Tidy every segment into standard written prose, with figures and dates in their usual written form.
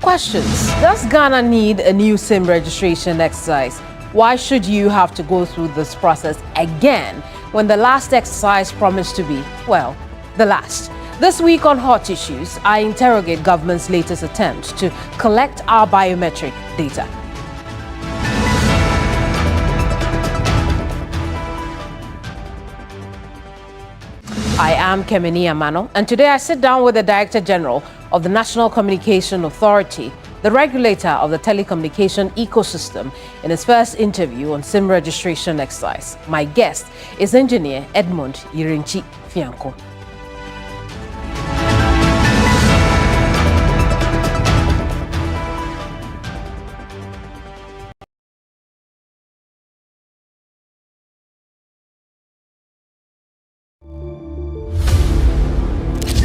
Questions. Does Ghana need a new SIM registration exercise? Why should you have to go through this process again when the last exercise promised to be, well, the last? This week on Hot Issues, I interrogate government's latest attempt to collect our biometric data. I am Kemini Amano, and today I sit down with the Director General of the National Communication Authority, the regulator of the telecommunication ecosystem, in his first interview on SIM registration exercise. My guest is Engineer Edmund Irinchi Fianco.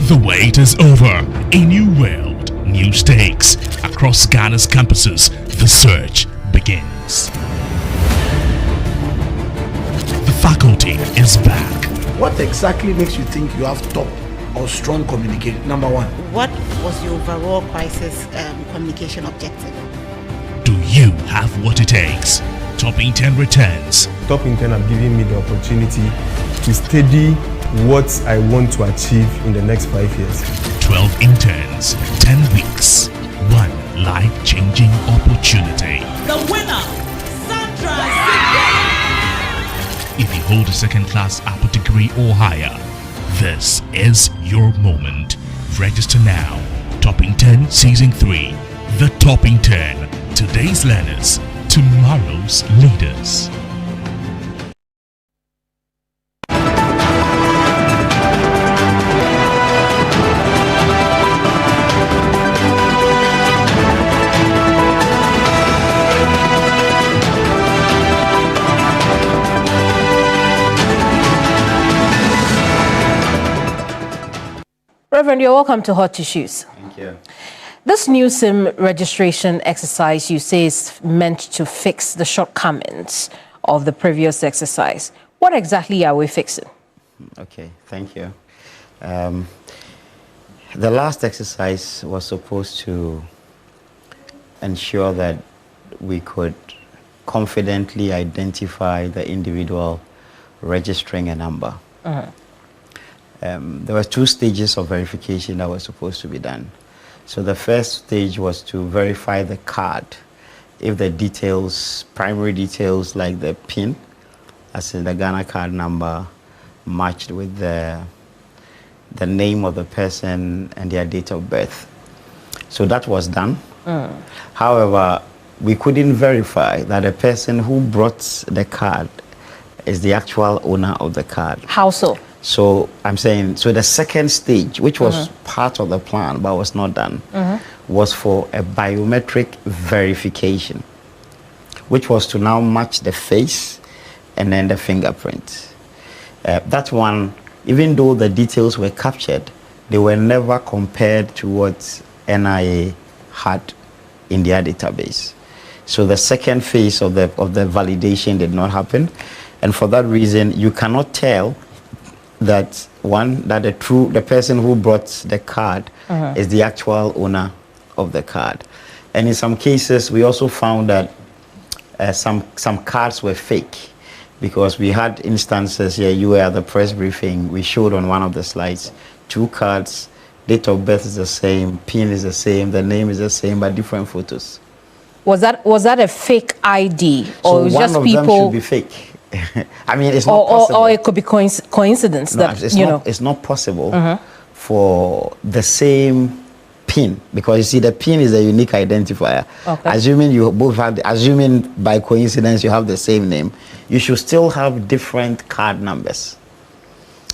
The wait is over. A new world, new stakes. Across Ghana's campuses, the search begins. The faculty is back. What exactly makes you think you have top or strong communication? Number one. What was your overall crisis communication objective? Do you have what it takes? Topping 10 returns. Topping 10 have given me the opportunity to study what I want to achieve in the next 5 years. 12 interns, 10 weeks, one life-changing opportunity. The winner, Sandra. If you hold a second-class upper degree or higher, this is your moment. Register now. Topping 10 Season 3. The Topping 10. Today's learners, tomorrow's leaders. Reverend, you're welcome to Hot Issues. Thank you. This new SIM registration exercise, you say, is meant to fix the shortcomings of the previous exercise. What exactly are we fixing? Okay, thank you. The last exercise was supposed to ensure that we could confidently identify the individual registering a number. There were 2 stages of verification that were supposed to be done. So the first stage was to verify the card. If the details, primary details like the PIN, as in the Ghana card number, matched with the name of the person and their date of birth. So that was done. However, we couldn't verify that the person who brought the card is the actual owner of the card. How so? So I'm saying, so the second stage, which was part of the plan but was not done, was for a biometric verification, which was to now match the face and then the fingerprint. That one, even though the details were captured, they were never compared to what NIA had in their database. So the second phase of the validation did not happen, and for that reason, you cannot tell that the person who brought the card is the actual owner of the card. And in some cases, we also found that some cards were fake, because we had instances here. You were at the press briefing. We showed on one of the slides 2 cards. Date of birth is the same, PIN is the same, the name is the same, but different photos. Was that a fake ID, or So it was one just of people? them should be fake. I mean, it's not possible. Or it could be coincidence No, that it's not possible for the same PIN, because you see the PIN is a unique identifier. Okay. Assuming you both have, assuming by coincidence you have the same name, you should still have different card numbers.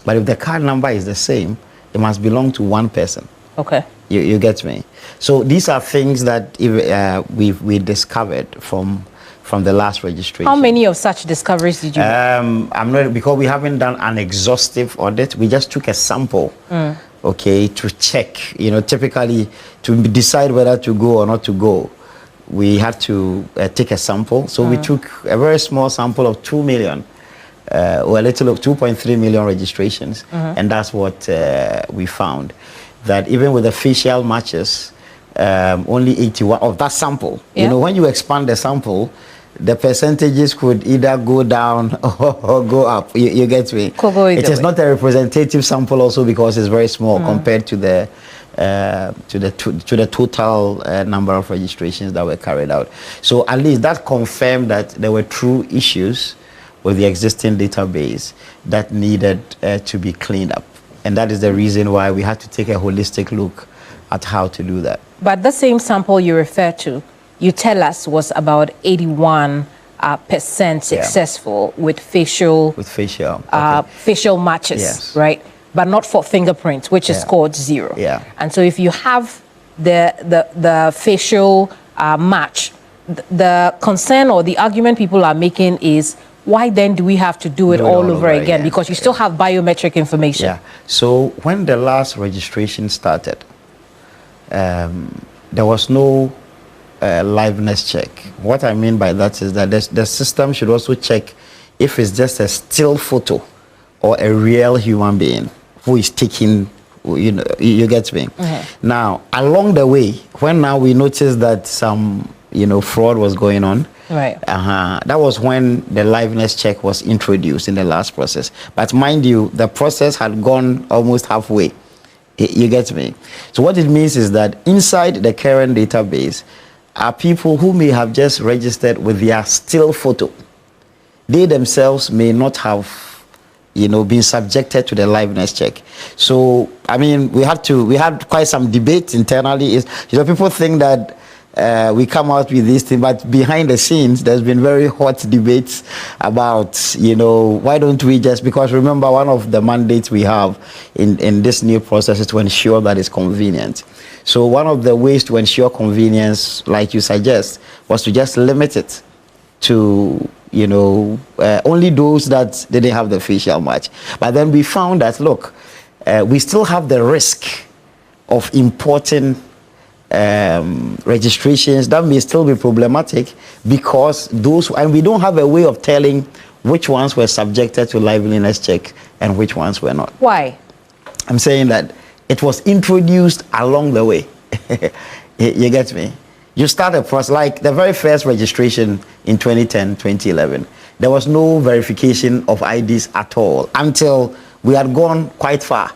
But if the card number is the same, it must belong to one person. Okay. You get me? So these are things that we discovered from the last registration. How many of such discoveries did you make? I'm not, because we haven't done an exhaustive audit. We just took a sample, okay, to check. Typically to decide whether to go or not to go, we had to take a sample. So we took a very small sample of 2 million, or a little of 2.3 million registrations, and that's what we found. That even with the facial matches, only 81 of that sample. Yeah. When you expand the sample, the percentages could either go down or go up. You get me? It is not a representative sample also because it's very small compared to the total number of registrations that were carried out. So at least that confirmed that there were true issues with the existing database that needed to be cleaned up. And that is the reason why we had to take a holistic look at how to do that. But the same sample you refer to, you tell us was about 81% successful with facial facial matches, yes, right? But not for fingerprints, which is scored 0. Yeah. And so if you have the facial match, the concern or the argument people are making is, why then do we have to do it all over again? Because you still have biometric information. Yeah. So when the last registration started, there was no liveness check. What I mean by that is that the system should also check if it's just a still photo or a real human being who is taking, you get me? Now, along the way, when now we noticed that some, fraud was going on, right. That was when the liveness check was introduced in the last process. But mind you, the process had gone almost halfway. You get me? So what it means is that inside the current database are people who may have just registered with their still photo. They themselves may not have, been subjected to the liveness check. So, I mean, we had quite some debate internally. People think that we come out with this thing, but behind the scenes, there's been very hot debates about, why don't we just, because remember, one of the mandates we have in this new process is to ensure that it's convenient. So one of the ways to ensure convenience, like you suggest, was to just limit it to, only those that didn't have the facial match. But then we found that, look, we still have the risk of importing registrations that may still be problematic because and we don't have a way of telling which ones were subjected to liveliness check and which ones were not. Why? I'm saying that it was introduced along the way. You get me? You start a process, like the very first registration in 2010, 2011, there was no verification of IDs at all until we had gone quite far.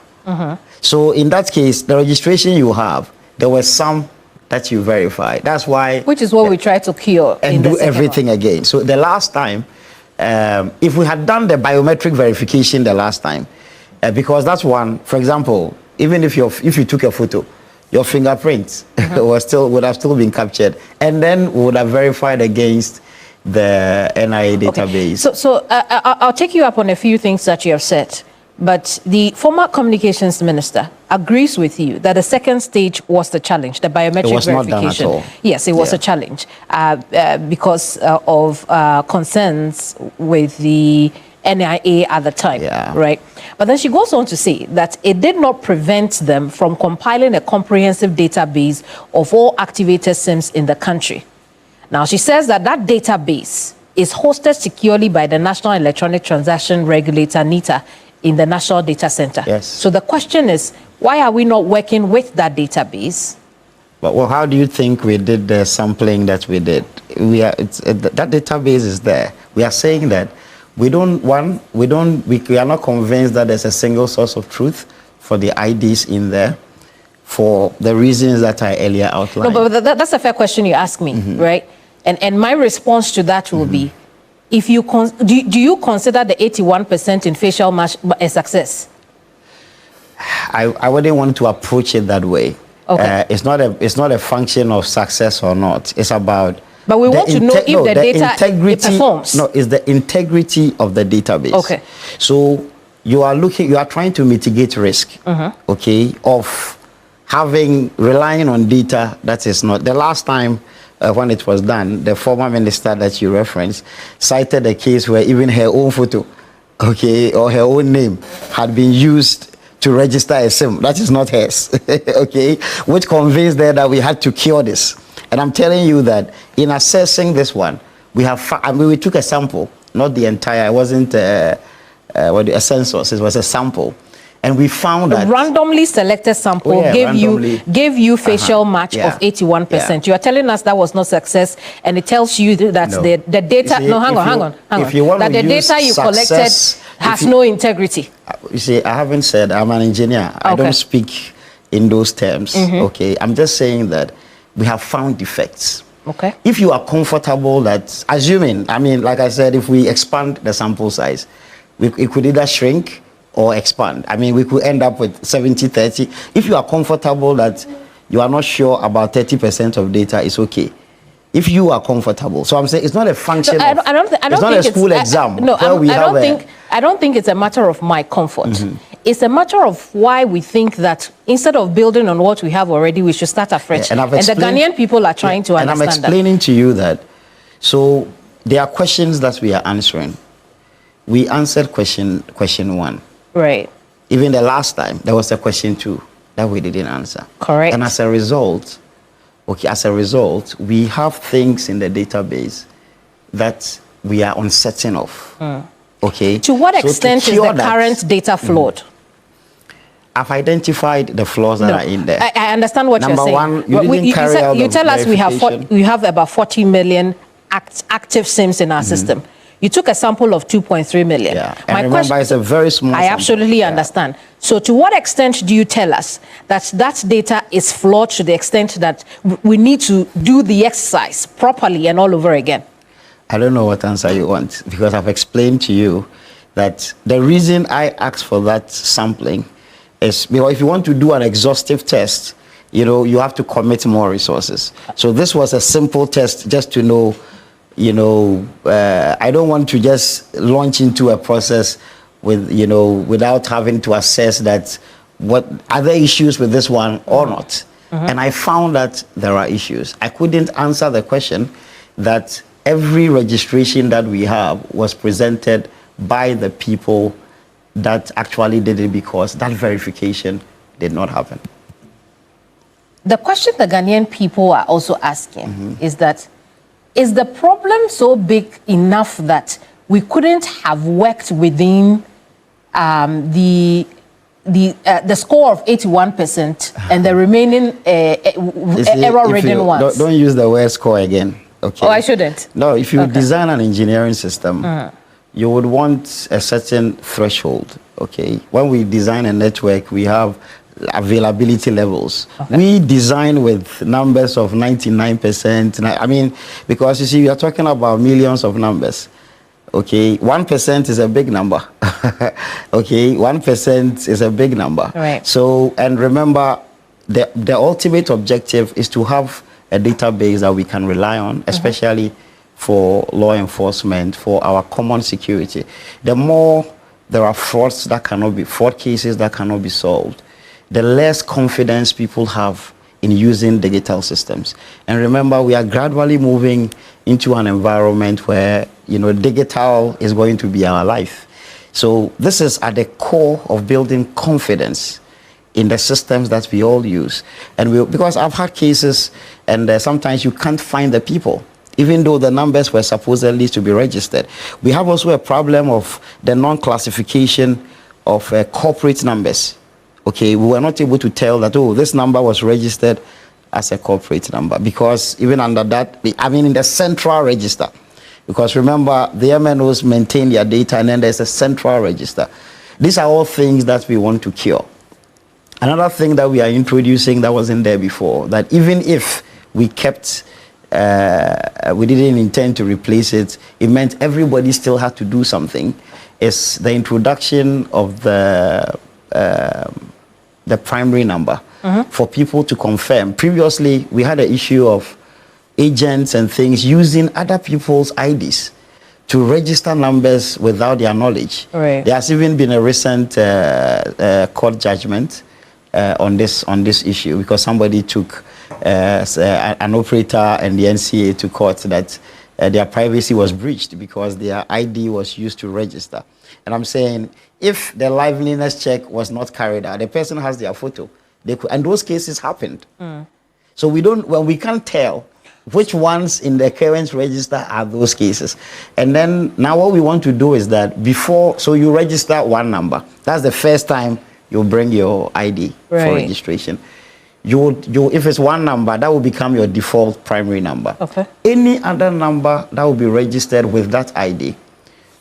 So in that case, the registration you have, there were some that you verified. That's why... Which is what we try to cure. And do everything again. So the last time, if we had done the biometric verification the last time, because that's one, for example, even if you took a photo, your fingerprints would have still been captured, and then would have verified against the NIA database. Okay. So I'll take you up on a few things that you have said. But the former communications minister agrees with you that the second stage was the challenge, the biometric verification. Not done at all. Yes, it was a challenge because of concerns with the NIA at the time, right? But then she goes on to say that it did not prevent them from compiling a comprehensive database of all activated SIMs in the country. Now, she says that database is hosted securely by the National Electronic Transaction Regulator, NITA, in the National Data Center. Yes. So the question is, why are we not working with that database? But well, how do you think we did the sampling that we did? That database is there. We are saying that we are not convinced that there's a single source of truth for the IDs in there for the reasons that I earlier outlined. No, but that's a fair question you ask me, right? And my response to that will be, if you do you consider the 81% in facial match a success? I wouldn't want to approach it that way. Okay. It's not a function of success or not. It's about. But we want to know if the data it performs. No, it's the integrity of the database. Okay. So you are trying to mitigate risk, okay, of relying on data that is not. The last time when it was done, the former minister that you referenced cited a case where even her own photo, okay, or her own name had been used to register a SIM. That is not hers, okay, which convinced her that we had to cure this. And I'm telling you that in assessing this one, we took a sample, not the entire, it wasn't a census, it was a sample. And we found that randomly selected sample gave you facial match of 81%. Yeah. You are telling us that was not success, and it tells you that the data. See, hang on. That the data you collected has no integrity. You see, I haven't said I'm an engineer. Okay. I don't speak in those terms. Okay, I'm just saying that we have found defects. Okay. If you are comfortable that, assuming, I mean, like I said, if we expand the sample size, it could either shrink or expand. I mean, we could end up with 70-30. If you are comfortable that you are not sure about 30% of data, it's okay. If you are comfortable. So I'm saying it's not a function of, it's not a school exam. I don't think it's a matter of my comfort. It's a matter of why we think that instead of building on what we have already, we should start afresh. And the Ghanaian people are trying to understand that. And I'm explaining to you that, so there are questions that we are answering. We answered question 1. Right. Even the last time, there was a question 2 that we didn't answer. Correct. And as a result, we have things in the database that we are uncertain of. Okay. To what extent is the current data flawed? I've identified the flaws that are in there. I understand what you're saying. Number one, you tell us we have about 40 million active SIMs in our system. You took a sample of 2.3 million. Yeah. And remember, it's a very small sample. I absolutely understand. So to what extent do you tell us that that data is flawed to the extent that we need to do the exercise properly and all over again? I don't know what answer you want, because I've explained to you that the reason I asked for that sampling is because if you want to do an exhaustive test, you have to commit more resources. So this was a simple test just to know. I don't want to just launch into a process with, without having to assess that what are there issues with this one or not. And I found that there are issues. I couldn't answer the question that every registration that we have was presented by the people that actually did it, because that verification did not happen. The question the Ghanaian people are also asking is that, is the problem so big enough that we couldn't have worked within the score of 81% and the remaining error-ridden ones? Don't use the word score again. Okay. Oh, I shouldn't? No, if you design an engineering system, you would want a certain threshold. Okay. When we design a network, we have availability levels. We design with numbers of 99%. I mean, because you see, we are talking about millions of numbers. Okay, 1% is a big number. Okay, 1% is a big number. Right. So, and remember, the ultimate objective is to have a database that we can rely on, especially for law enforcement, for our common security. The more there are fraud cases that cannot be solved, the less confidence people have in using digital systems. And remember, we are gradually moving into an environment where, digital is going to be our life. So this is at the core of building confidence in the systems that we all use. And because I've had cases, and sometimes you can't find the people, even though the numbers were supposedly to be registered. We have also a problem of the non-classification of corporate numbers. Okay, we were not able to tell that, this number was registered as a corporate number, because even under that, in the central register, because remember, the MNOs maintain their data, and then there's a central register. These are all things that we want to cure. Another thing that we are introducing that wasn't there before, that even if we kept, we didn't intend to replace it, it meant everybody still had to do something, is the introduction of the primary number for people to confirm. Previously, we had an issue of agents and things using other people's IDs to register numbers without their knowledge. Right. There has even been a recent court judgment on this issue, because somebody took an operator and the NCA to court that their privacy was breached because their ID was used to register. And I'm saying, if the liveliness check was not carried out, the person has their photo. They could, and those cases happened. So we can't tell which ones in the current register are those cases. And then now what we want to do is that so you register one number. That's the first time you bring your ID for registration. If it's one number, that will become your default primary number. Okay. Any other number that will be registered with that ID,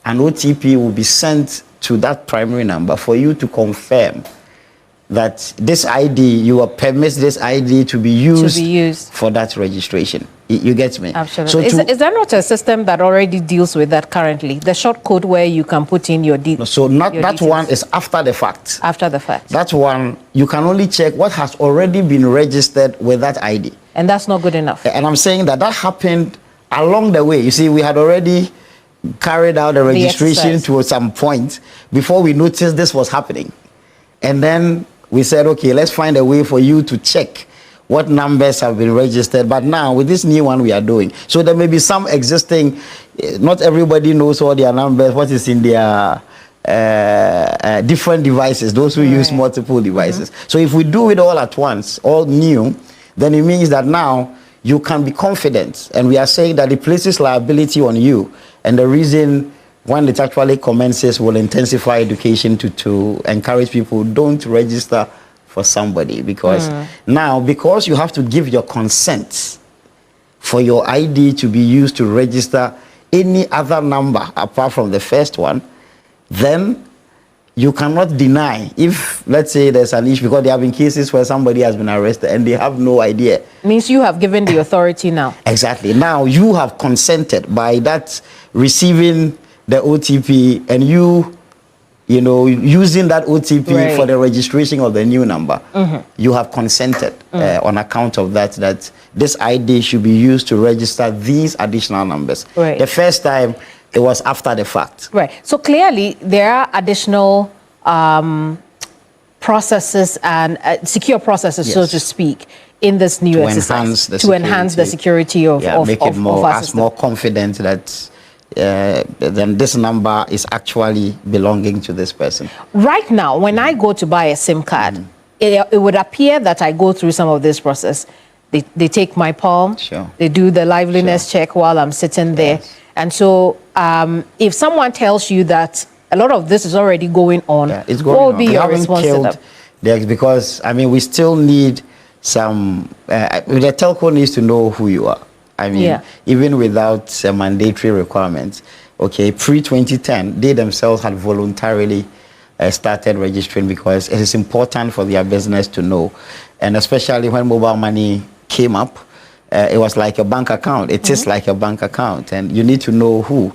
an OTP will be sent to that primary number for you to confirm that this ID, you permit this ID to be used for that registration. You get me? Absolutely. So is there not a system that already deals with that currently? The short code where you can put in your details? So that details. One is after the fact. After the fact. That one, you can only check what has already been registered with that ID. And that's not good enough. And I'm saying that happened along the way. You see, we had already carried out the registration to some point before we noticed this was happening. And then we said, okay, let's find a way for you to check what numbers have been registered. But now with this new one we are doing, so there may be some existing, not everybody knows all their numbers, what is in their different devices, those who use multiple devices. So if we do it all at once, all new, then it means that now you can be confident. And we are saying that it places liability on you. And the reason when it actually commences will intensify education to encourage people, don't register for somebody, because now, because you have to give your consent for your ID to be used to register any other number apart from the first one, then you cannot deny if, let's say, there's an issue, because there have been cases where somebody has been arrested and they have no idea. Means you have given the authority now. Exactly. Now you have consented by that receiving the OTP and you know, using that OTP for the registration of the new number. You have consented on account of that this ID should be used to register these additional numbers. The first time, it was after the fact. So clearly, there are additional processes and secure processes, so to speak, in this new exercise to enhance the security of make it more confident that then this number is actually belonging to this person. Right now, when I go to buy a SIM card, it would appear that I go through some of this process. They take my palm, they do the liveliness check while I'm sitting there. And so if someone tells you that a lot of this is already going on, it's going what would be your response to that? Because, I mean, we still need some, the telco needs to know who you are. I mean, even without a mandatory requirement, pre-2010, they themselves had voluntarily started registering, because it is important for their business to know. And especially when mobile money came up, it was like a bank account. It is like a bank account, and you need to know who,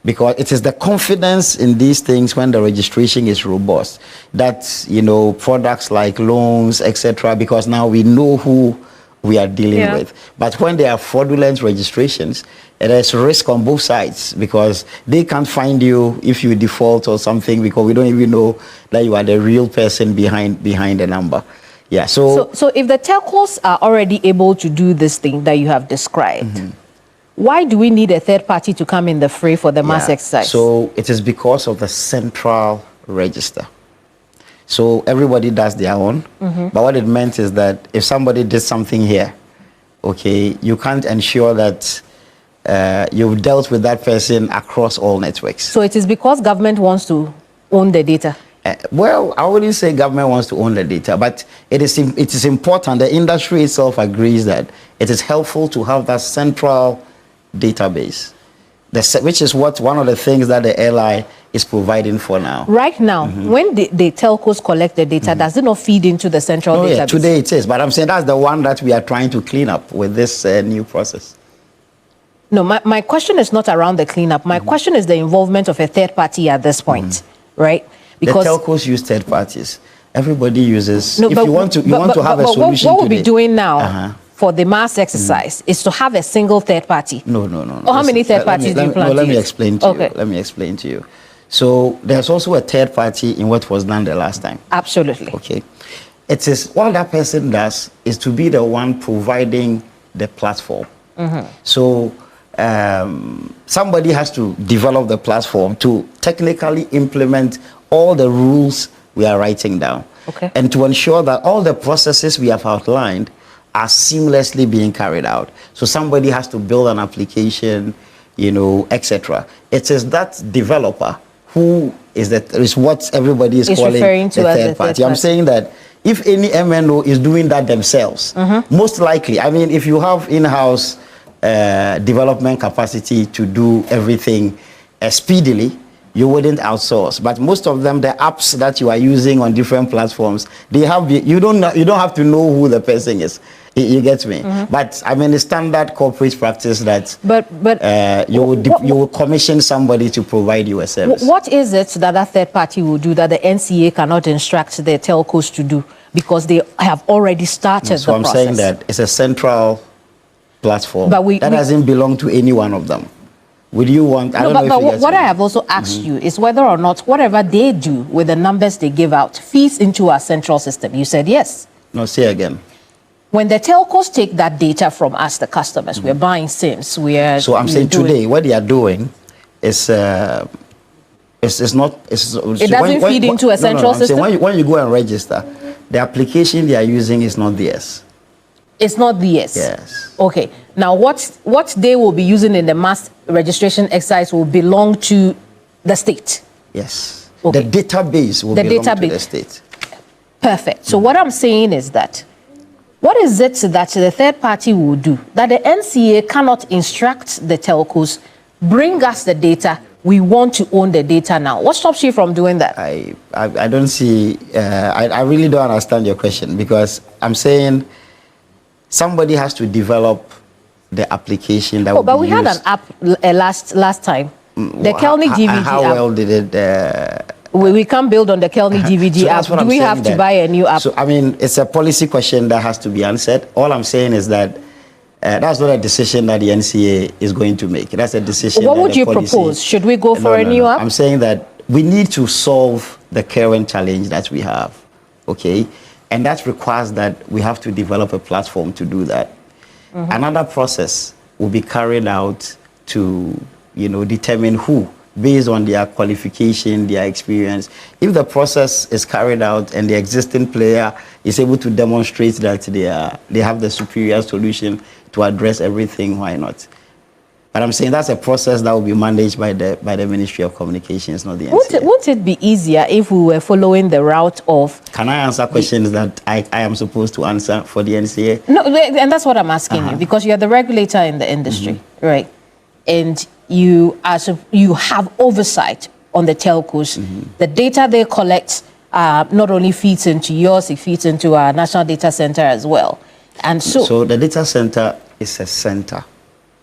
because it is the confidence in these things when the registration is robust that, you know, products like loans, etc., because now we know who we are dealing with. But when there are fraudulent registrations, there's risk on both sides, because they can't find you if you default or something, because we don't even know that you are the real person behind the number. So if the telcos are already able to do this thing that you have described, why do we need a third party to come in the fray for the mass exercise? So it is because of the central register. So everybody does their own. But what it meant is that if somebody did something here, you can't ensure that you've dealt with that person across all networks. So it is because government wants to own the data? Well, I wouldn't say government wants to own the data, but it is important. The industry itself agrees that it is helpful to have that central database, which is one of the things that the LI is providing for now. Right now, when the telcos collect the data, does it not feed into the central database? Yeah, today it is, but I'm saying that's the one that we are trying to clean up with this new process. No, my question is not around the cleanup. My question is the involvement of a third party at this point, right? Because the telcos use third parties. Everybody uses. No, if you want to have a solution. What we'll be doing now for the mass exercise is to have a single third party. No. Or how many third parties do you plan to use? Let me explain to you. Let me explain to you. So there's also a third party in what was done the last time. Absolutely. it is what that person does is to be the one providing the platform. So somebody has to develop the platform to technically implement all the rules we are writing down, and to ensure that all the processes we have outlined are seamlessly being carried out. So somebody has to build an application, you know, etc. It is that developer who is what everybody is calling referring to the as third the party. third I'm saying that if any MNO is doing that themselves, most likely, I mean, if you have in-house development capacity to do everything speedily, you wouldn't outsource. But most of them, the apps that you are using on different platforms, they have you don't have to know who the person is. You get me? But I mean, the standard corporate practice that you will commission somebody to provide you a service. What is it that a third party will do that the NCA cannot instruct the telcos to do because they have already started so the I'm process? saying that it's a central platform But that doesn't belong to any one of them. Would you want? I No, don't know but if you get what me. I have also asked you is whether or not whatever they do with the numbers they give out feeds into our central system. You said yes. No, say again. When the telcos take that data from us, the customers, we're buying SIMs. So I'm saying today, what they are doing is it's not. It doesn't feed into a central I'm saying system? when you go and register, the application they are using is not theirs. It's not theirs. Yes. Okay. Now, what they will be using in the mass registration exercise will belong to the state. Yes. Okay. The database will belong to the state. Perfect. So what I'm saying is that, what is it that the third party will do that the NCA cannot instruct the telcos, bring us the data, we want to own the data now? What stops you from doing that? I don't see, I really don't understand your question, because I'm saying somebody has to develop the application that will But be we had used. an app last time. The Kelny DVD How app. well did it? We can't build on the Kelny DVD So app. that's what Do I'm we saying, have to that- buy a new app? So, I mean, it's a policy question that has to be answered. All I'm saying is that that's not a decision that the NCA is going to make. That's a decision. What that would the you policy- propose? Should we go for a new app? I'm saying that we need to solve the current challenge that we have, okay? And that requires that we have to develop a platform to do that. Another process will be carried out to, determine who, based on their qualification, their experience. If the process is carried out and the existing player is able to demonstrate that they have the superior solution to address everything, why not? But I'm saying that's a process that will be managed by the Ministry of Communications, not the NCA. Wouldn't it be easier if we were following the route of... Can I answer questions that I am supposed to answer for the NCA? No, and that's what I'm asking you, because you're the regulator in the industry, right? And you have oversight on the telcos. The data they collect not only feeds into yours, it feeds into our national data center as well. And So the data center is a center,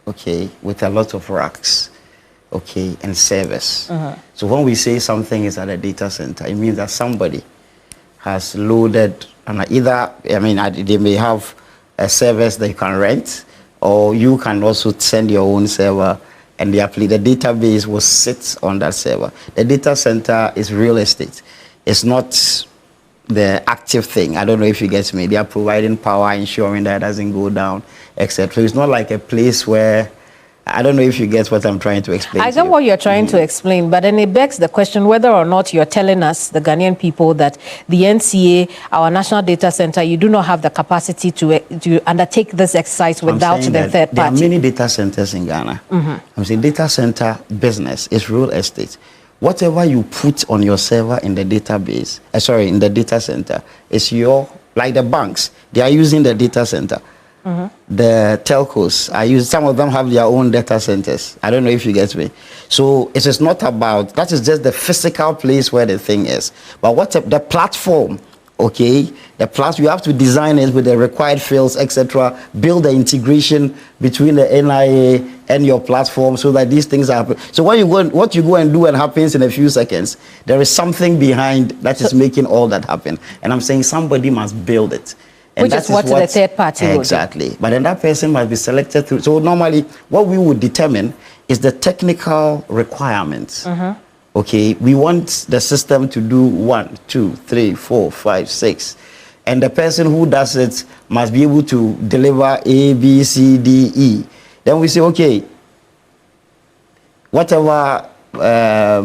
okay, with a lot of racks, okay, and servers. So when we say something is at a data center, it means that somebody has loaded, and they may have a service that you can rent, or you can also send your own server, and the database will sit on that server. The data center is real estate. It's not the active thing. I don't know if you get me. They are providing power, ensuring that it doesn't go down, etc. It's not like a place where, I don't know if you get what I'm trying to explain. I get what you're trying to explain, but then it begs the question whether or not you're telling us, the Ghanaian people, that the NCA, our national data center, you do not have the capacity to undertake this exercise without the third There are party. many data centers in Ghana. I'm saying data center business is real estate. Whatever you put on your server in the database, in the data center, is like the banks, they are using the data center. The telcos some of them have their own data centers. I don't know if you get me. So it is not about, that is just the physical place where the thing is. But the platform, okay, you have to design it with the required fields, etc. Build the integration between the NIA and your platform so that these things happen. So what you go and do and happens in a few seconds, there is something behind that is making all that happen. And I'm saying somebody must build it. And Which is what the third party will do. Exactly. But then that person must be selected through. So normally what we would determine is the technical requirements. Okay, we want the system to do 1, 2, 3, 4, 5, 6. and the person who does it must be able to deliver A, B, C, D, E. Then we say, okay, whatever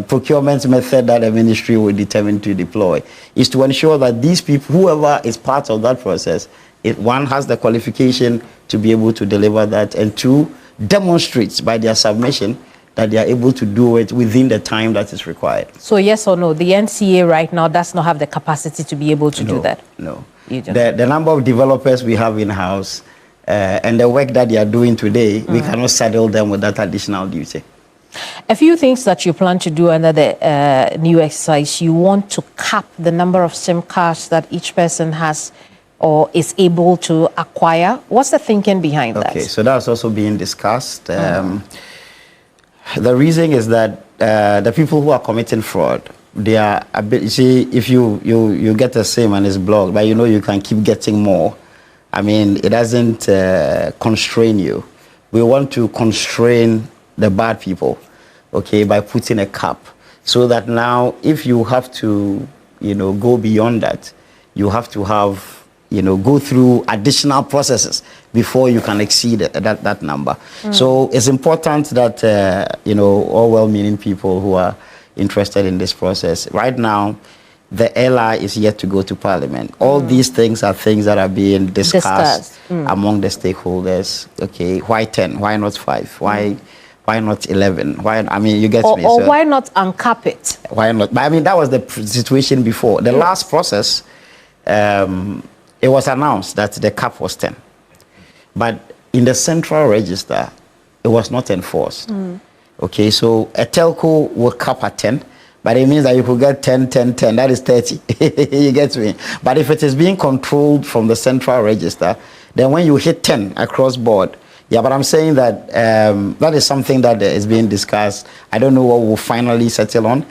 procurement method that the ministry will determine to deploy is to ensure that these people, whoever is part of that process, one has the qualification to be able to deliver that, and two, demonstrates by their submission that they are able to do it within the time that is required. So yes or no, the NCA right now does not have the capacity to be able to do that? No. You don't. The number of developers we have in-house and the work that they are doing today, we cannot saddle them with that additional duty. A few things that you plan to do under the new exercise. You want to cap the number of SIM cards that each person has or is able to acquire. What's the thinking behind that? Okay, so that's also being discussed. The reason is that the people who are committing fraud, they are a bit, you see, if you get a SIM and it's blocked, but you know you can keep getting more. I mean, it doesn't constrain you. We want to constrain the bad people, okay, by putting a cap, so that now if you have to, go beyond that, you have to have, go through additional processes before you can exceed that number. So it's important that, all well-meaning people who are interested in this process, right now, the LI is yet to go to Parliament. All these things are things that are being discussed among the stakeholders. Okay, why 10? Why not 5? Why not 11? Why? I mean, you get me. Or why not uncap it? Why not? But I mean, that was the situation before. The last process, it was announced that the cap was 10. But in the central register, it was not enforced. Okay, so a telco will cap at 10, but it means that you could get 10, 10, 10. That is 30. You get me? But if it is being controlled from the central register, then when you hit 10 across board, yeah, but I'm saying that that is something that is being discussed. I don't know what we'll finally settle on.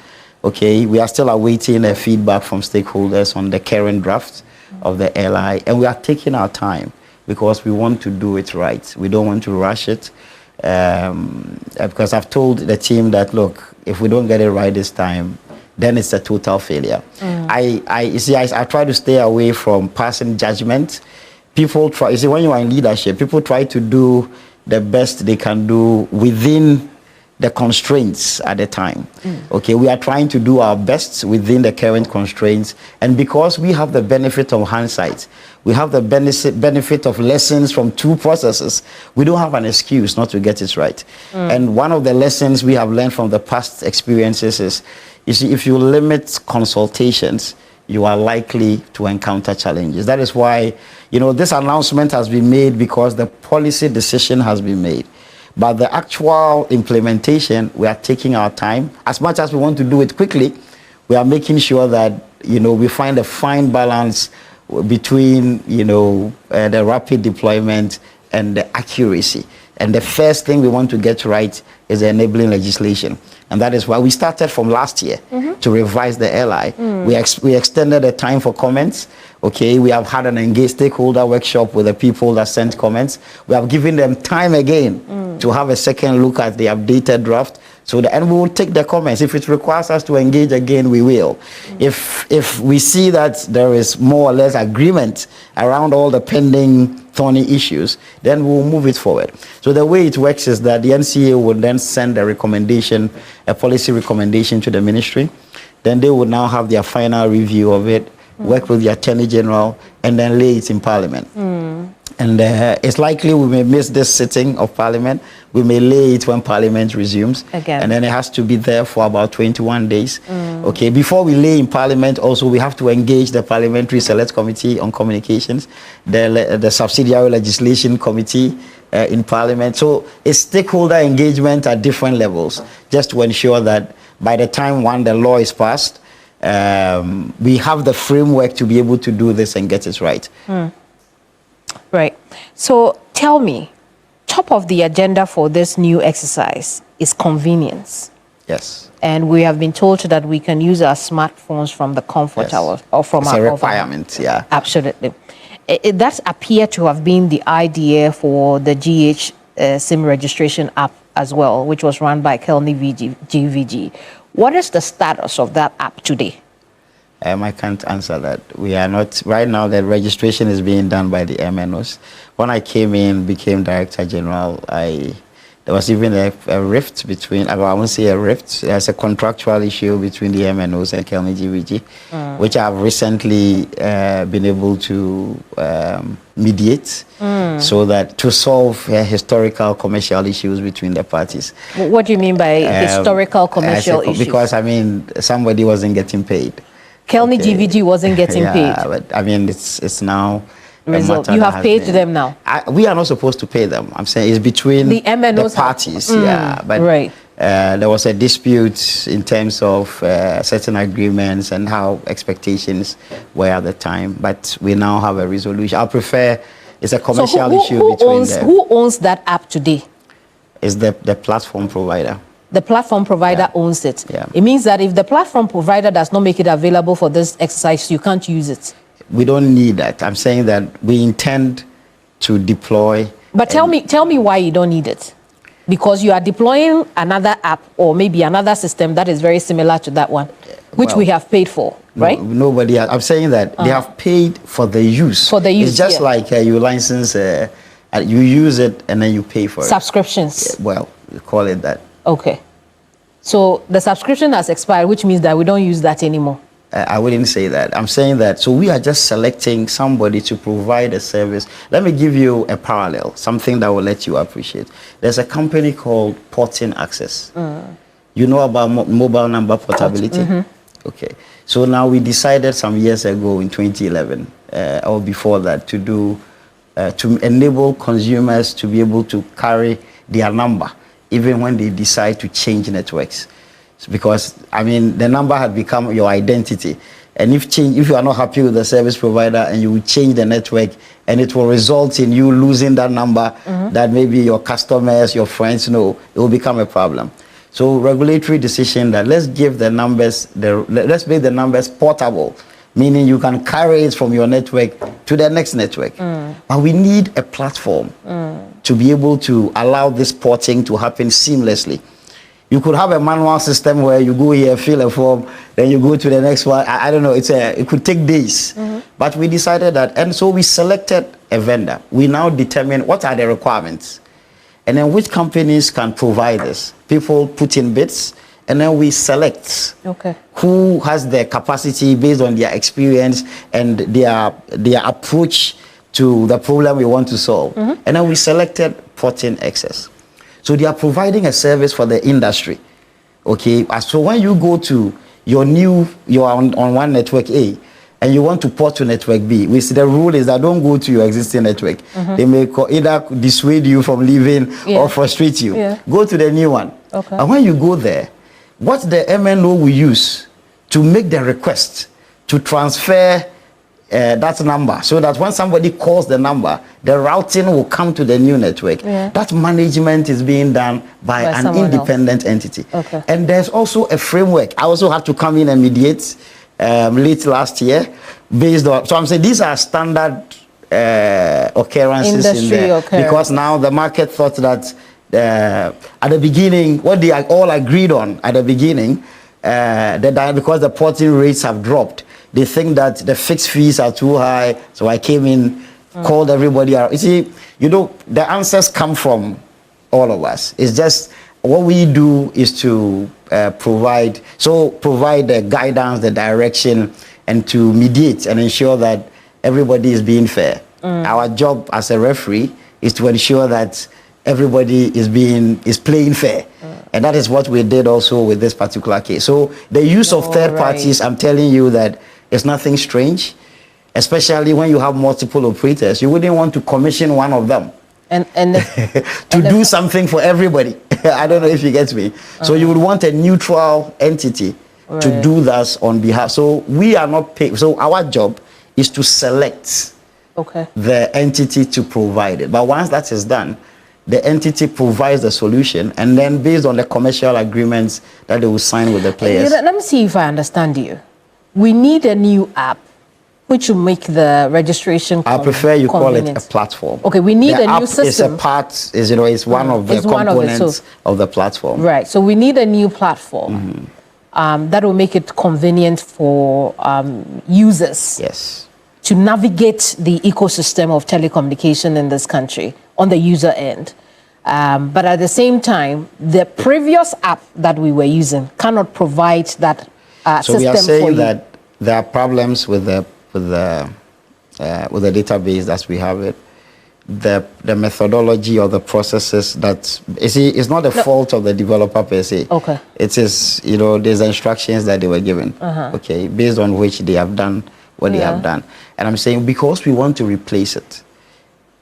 Okay, we are still awaiting a feedback from stakeholders on the current draft of the LI, and we are taking our time because we want to do it right. We don't want to rush it, because I've told the team that, look, if we don't get it right this time, then it's a total failure. I try to stay away from passing judgment. People try, you see, when you are in leadership, people try to do the best they can do within the constraints at the time. Okay, we are trying to do our best within the current constraints, and because we have the benefit of hindsight, we have the benefit of lessons from two processes, we don't have an excuse not to get it right. And one of the lessons we have learned from the past experiences is, you see, if you limit consultations, you are likely to encounter challenges. That is why, this announcement has been made because the policy decision has been made. But the actual implementation, we are taking our time. As much as we want to do it quickly, we are making sure that, we find a fine balance between, the rapid deployment and the accuracy. And the first thing we want to get right is the enabling legislation. And that is why we started from last year to revise the LI. We extended the time for comments. Okay, we have had an engaged stakeholder workshop with the people that sent comments. We have given them time again to have a second look at the updated draft. And we will take the comments. If it requires us to engage again, we will. If we see that there is more or less agreement around all the pending thorny issues, then we'll move it forward. So the way it works is that the NCA would then send a recommendation, a policy recommendation to the ministry. Then they would now have their final review of it, work with the Attorney General, and then lay it in Parliament. And it's likely we may miss this sitting of Parliament. We may lay it when Parliament resumes. Again. And then it has to be there for about 21 days. Okay, before we lay in Parliament, also we have to engage the Parliamentary Select Committee on Communications, the Subsidiary Legislation Committee in Parliament. So it's stakeholder engagement at different levels, just to ensure that by the time the law is passed, we have the framework to be able to do this and get it right. Right. So tell me, top of the agenda for this new exercise is convenience. Yes. And we have been told that we can use our smartphones from the comfort or from it's our a requirement, yeah. Absolutely. That appeared to have been the idea for the GH SIM registration app as well, which was run by Kelny GVG. What is the status of that app today? I can't answer that. We are not right now. The registration is being done by the MNOs. When I came in, became Director General, there was even a rift between. I won't say a rift. There's a contractual issue between the MNOs and Kelme GVG, which I've recently been able to mediate, so that to solve historical commercial issues between the parties. What do you mean by historical commercial issues? Because I mean, somebody wasn't getting paid. Kelme GVG wasn't getting paid. But I mean, it's now. You have paid them now. We are not supposed to pay them. I'm saying it's between the MNOs the parties. But right. There was a dispute in terms of certain agreements and how expectations were at the time. But we now have a resolution. I prefer it's a commercial issue between them. Who owns that app today? It's the platform provider. The platform provider owns it. Yeah. It means that if the platform provider does not make it available for this exercise, you can't use it. We don't need that. I'm saying that we intend to deploy. But tell me why you don't need it. Because you are deploying another app or maybe another system that is very similar to that one, which we have paid for, right? Nobody. I'm saying that they have paid for the use. For the use, it's just like you license, you use it and then you pay for it. Subscriptions. Well, we call it that. Okay. So the subscription has expired, which means that we don't use that anymore. I wouldn't say that. I'm saying that. So we are just selecting somebody to provide a service. Let me give you a parallel, something that will let you appreciate. There's a company called Porting Access. You know about mobile number portability? Okay. So now we decided some years ago in 2011 or before that to do, to enable consumers to be able to carry their number even when they decide to change networks. Because, I mean, the number had become your identity. And if you are not happy with the service provider and you will change the network and it will result in you losing that number that maybe your customers, your friends know, it will become a problem. So regulatory decision that let's give the numbers, let's make the numbers portable, meaning you can carry it from your network to the next network. But we need a platform to be able to allow this porting to happen seamlessly. You could have a manual system where you go here, fill a form, then you go to the next one. I don't know, it could take days. But we decided that, and so we selected a vendor. We now determine what are the requirements, and then which companies can provide this. People put in bids, and then we select who has the capacity based on their experience and their approach to the problem we want to solve. And then we selected Porting Access. So they are providing a service for the industry. Okay, so when you go to you're on one network A and you want to port to network B, we see the rule is that don't go to your existing network. They may either dissuade you from leaving or frustrate you. Go to the new one. And when you go there, what the MNO will use to make the request to transfer that number, so that when somebody calls the number, the routing will come to the new network. That management is being done by an independent entity. And there's also a framework. I also had to come in and mediate late last year based on, so I'm saying these are standard occurrences in there, because now the market thought that at the beginning, what they all agreed on at the beginning, because the porting rates have dropped, they think that the fixed fees are too high. So I came in, called everybody out. You see, the answers come from all of us. It's just what we do is to provide the guidance, the direction, and to mediate and ensure that everybody is being fair. Our job as a referee is to ensure that everybody is playing fair. And that is what we did also with this particular case. So the use of third parties, I'm telling you that it's nothing strange, especially when you have multiple operators. You wouldn't want to commission one of them and to do something for everybody. I don't know if you get me. So you would want a neutral entity to do that on behalf. So we are not paid. So our job is to select the entity to provide it. But once that is done, the entity provides the solution, and then based on the commercial agreements that they will sign with the players. Let me see if I understand you. We need a new app which will make the registration I prefer you call it a platform. Okay, we need the a new system. It's a part, it's one of the components of the platform. Right, so we need a new platform. that will make it convenient for users Yes. to navigate the ecosystem of telecommunication in this country on the user end. But at the same time, the previous app that we were using cannot provide that So system we are for saying you. that there are problems with the database as we have it. The methodology or the processes that it's not the fault of the developer per se. Okay. It is, there's instructions that they were given. Okay, based on which they have done what they have done. And I'm saying because we want to replace it,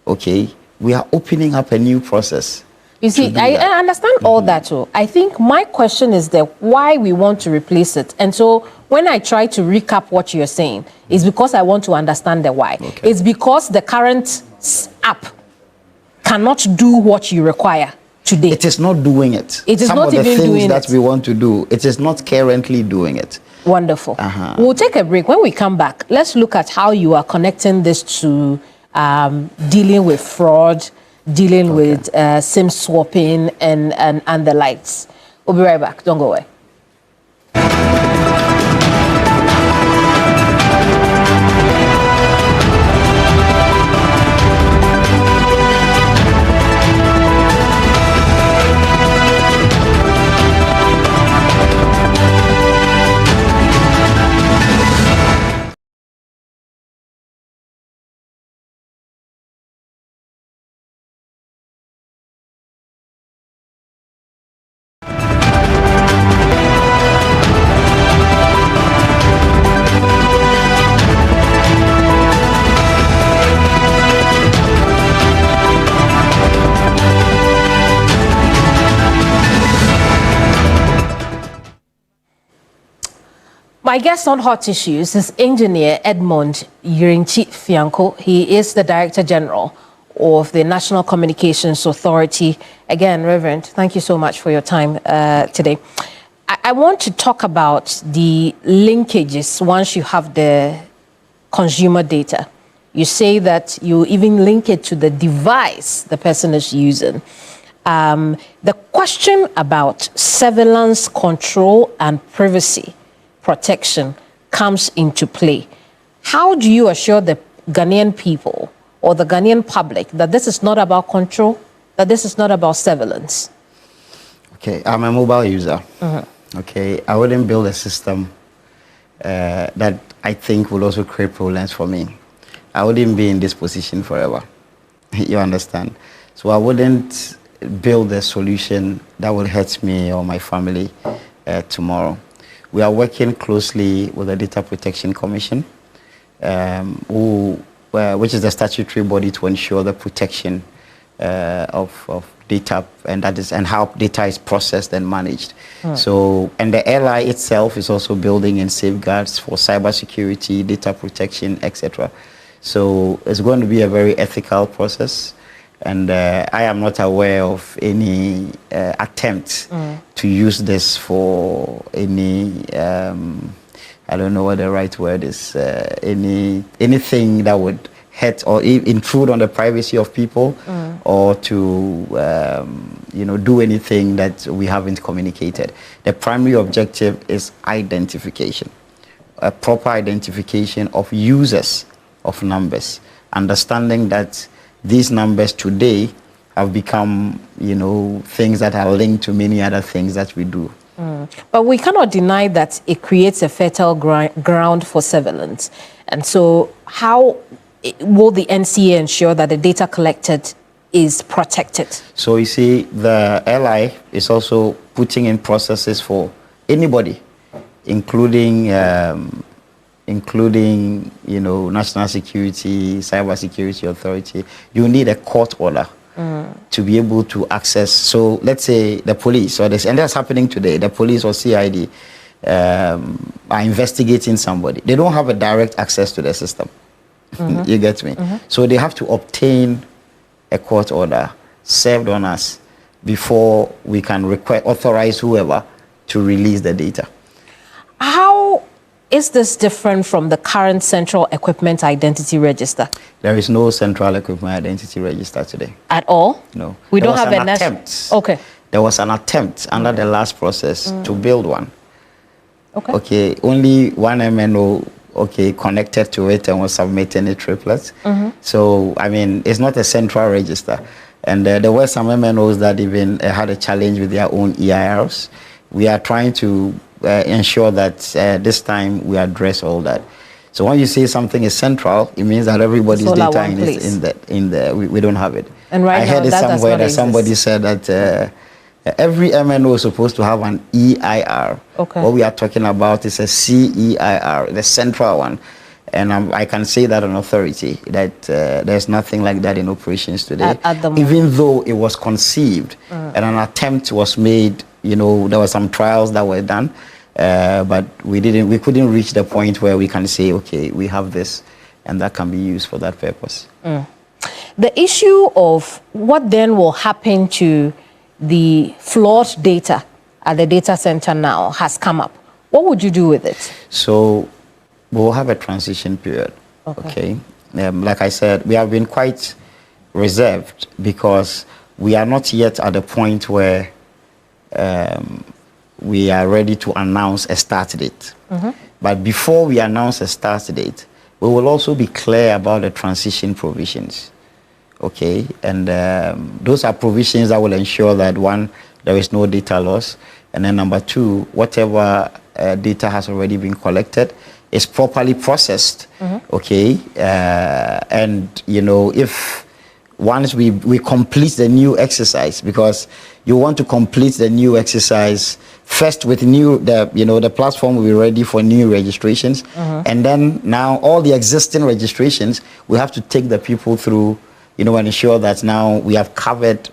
okay, we are opening up a new process. You see, I understand all that too. I think my question is that why we want to replace it. And so when I try to recap what you're saying, it's because I want to understand the why. Okay. It's because the current app cannot do what you require today. It is not doing it. It is Some not of the even things doing that it. we want to do, it is not currently doing it. Wonderful. We'll take a break. When we come back, let's look at how you are connecting this to dealing with fraud, dealing with SIM swapping and the likes. We'll be right back. Don't go away. My guest on Hot Issues is Engineer Edmond Yirinchi Fianco. He is the Director General of the National Communications Authority. Again, Reverend, thank you so much for your time today. I want to talk about the linkages once you have the consumer data. You say that you even link it to the device the person is using. The question about surveillance control and privacy protection comes into play. How do you assure the Ghanaian people or the Ghanaian public that this is not about control, that this is not about surveillance? Okay, I'm a mobile user. Okay, I wouldn't build a system that I think will also create problems for me. I wouldn't be in this position forever. You understand? So I wouldn't build a solution that will hurt me or my family tomorrow. We are working closely with the Data Protection Commission, which is the statutory body to ensure the protection of data and how data is processed and managed. So, and the LI itself is also building in safeguards for cybersecurity, data protection, etc. So it's going to be a very ethical process. And I am not aware of any attempt to use this for any, I don't know what the right word is, anything that would hurt or intrude on the privacy of people or to, do anything that we haven't communicated. The primary objective is identification, a proper identification of users of numbers, understanding that these numbers today have become, things that are linked to many other things that we do. But we cannot deny that it creates a fertile ground for surveillance. And so how will the NCA ensure that the data collected is protected? So you see, the LI is also putting in processes for anybody, including national security, cyber security authority. You need a court order to be able to access. So let's say the police and that's happening today. The police or CID are investigating somebody. They don't have a direct access to the system. You get me? So they have to obtain a court order served on us before we can authorize whoever to release the data. How is this different from the current Central Equipment Identity Register? There is no Central Equipment Identity Register today. At all? No. We don't have an attempt. Okay. There was an attempt under the last process to build one. Okay, only one MNO connected to it and was submitting a triplet. So I mean, it's not a central register. And there were some MNOs that even had a challenge with their own EIRs. We are trying to ensure that this time we address all that. So when you say something is central, it means that everybody's data in the we don't have it. And right I now, heard it somewhere that somebody said that every MNO is supposed to have an EIR. Okay. What we are talking about is a CEIR, the central one. And I can say that on authority, that there's nothing like that in operations today. At the moment. Even though it was conceived and an attempt was made, there were some trials that were done, but we couldn't reach the point where we can say, okay, we have this, and that can be used for that purpose. The issue of what then will happen to the flawed data at the data center now has come up. What would you do with it? So we'll have a transition period. Okay. Like I said, we have been quite reserved because we are not yet at the point where we are ready to announce a start date. But before we announce a start date, we will also be clear about the transition provisions. Okay, and those are provisions that will ensure that, one, there is no data loss, and then number two, whatever data has already been collected is properly processed. Okay, and if once we complete the new exercise, because you want to complete the new exercise first with the platform will be ready for new registrations, and then now all the existing registrations, we have to take the people through, and ensure that now we have covered,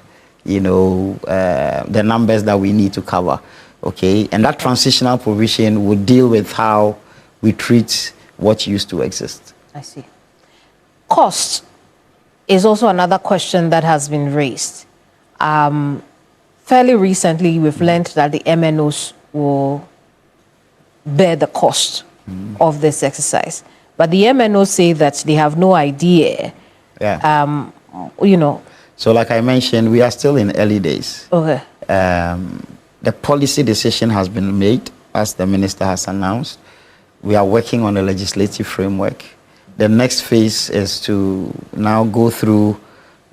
the numbers that we need to cover. Okay, and that transitional provision would deal with how we treat what used to exist. I see. Cost is also another question that has been raised. Fairly recently, we've learned that the MNOs will bear the cost of this exercise. But the MNOs say that they have no idea. Yeah. So like I mentioned, we are still in early days. Okay. The policy decision has been made, as the minister has announced. We are working on a legislative framework. The next phase is to now go through,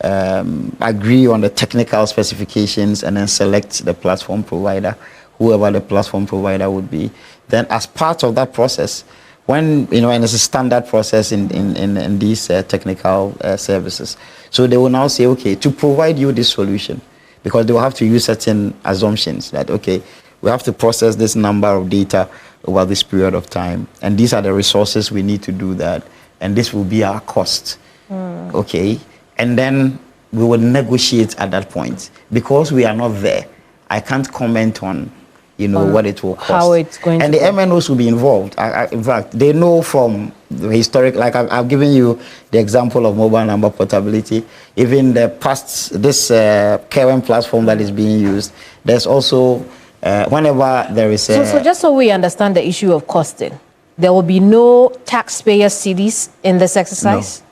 agree on the technical specifications, and then select the platform provider, whoever the platform provider would be. Then as part of that process, when, and it's a standard process in these technical services. So they will now say, okay, to provide you this solution, because they will have to use certain assumptions that, okay, we have to process this number of data over this period of time, and these are the resources we need to do that, and this will be our cost. Okay, and then we will negotiate at that point. Because we are not there, I can't comment on what it will cost. How it's going and to the MNOs will be involved. In fact, they know from the historic, like I've given you the example of mobile number portability, even the past, this KWM platform that is being used, there's also, whenever there is a... So just so we understand the issue of costing, there will be no taxpayer CDs in this exercise? No.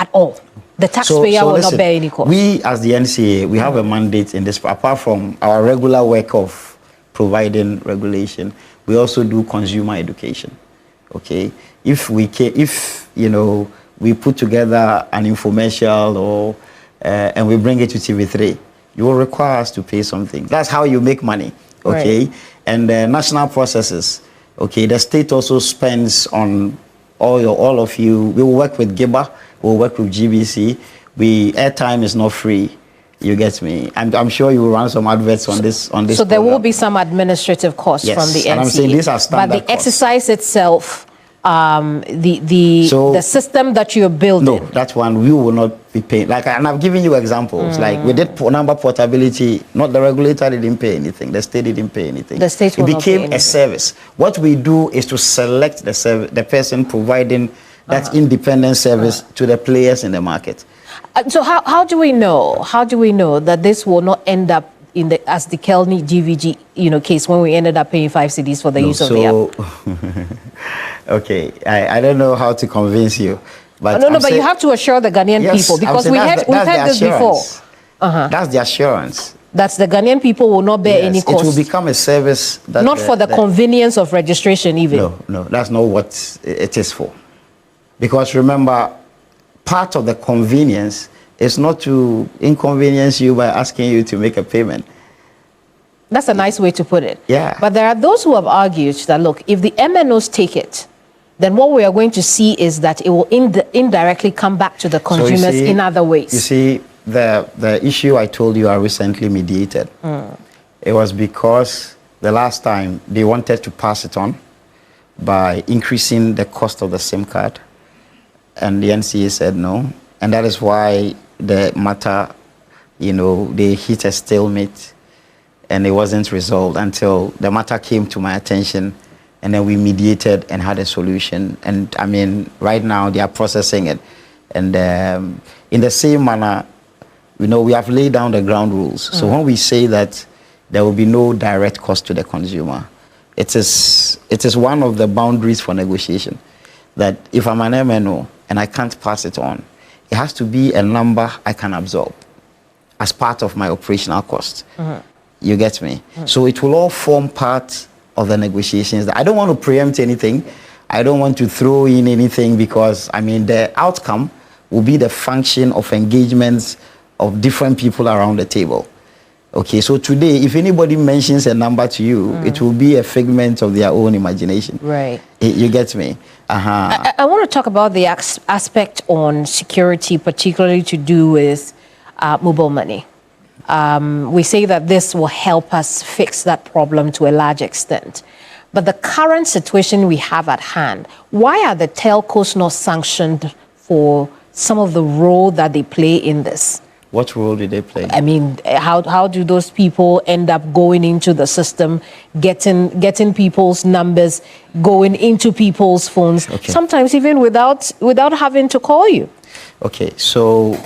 At all? The taxpayer will listen, not bear any cost? We, as the NCA, we have a mandate in this, apart from our regular work of providing regulation, we also do consumer education. Okay, if we put together an infomercial or and we bring it to TV3, you will require us to pay something. That's how you make money. Okay, right. And national processes. Okay, the state also spends on all of you. We will work with GIBA. We'll work with GBC. Airtime is not free. You get me? I'm sure you will run some adverts on this. So there program. will be some administrative costs Yes, from the NCA. and I'm saying these are standard But the exercise itself, the system that you're building. No, that one we will not be paying. And I've given you examples. Like we did number portability. Not the regulator didn't pay anything. The state didn't pay anything. The state will not pay became a service. What we do is to select the person providing that independent service to the players in the market. So how do we know? How do we know that this will not end up as the Kelney GVG case when we ended up paying 5 CDs for the use of the app? Okay, I don't know how to convince you, but but you have to assure the Ghanaian people, because we've heard this before. That's the assurance. That the Ghanaian people will not bear any cost. It will become a service that not for the convenience of registration even. No, that's not what it is for. Because remember, part of the convenience is not to inconvenience you by asking you to make a payment. That's a nice way to put it. Yeah. But there are those who have argued that, look, if the MNOs take it, then what we are going to see is that it will indirectly come back to the consumers in other ways. You see, the issue I told you I recently mediated, it was because the last time they wanted to pass it on by increasing the cost of the SIM card, and the NCA said no, and that is why the matter, they hit a stalemate, and it wasn't resolved until the matter came to my attention, and then we mediated and had a solution. And I mean, right now they are processing it, and in the same manner, we have laid down the ground rules. So when we say that there will be no direct cost to the consumer, it is one of the boundaries for negotiation. That if I'm an MNO and I can't pass it on, it has to be a number I can absorb as part of my operational cost. You get me? So it will all form part of the negotiations. I don't want to preempt anything. I don't want to throw in anything because, I mean, the outcome will be the function of engagements of different people around the table. Okay, so today, if anybody mentions a number to you, it will be a figment of their own imagination. Right. You get me? I want to talk about the aspect on security, particularly to do with mobile money. We say that this will help us fix that problem to a large extent. But the current situation we have at hand, why are the telcos not sanctioned for some of the role that they play in this? What role do they play? I mean, how do those people end up going into the system, getting people's numbers, going into people's phones, sometimes even without having to call you? Okay, so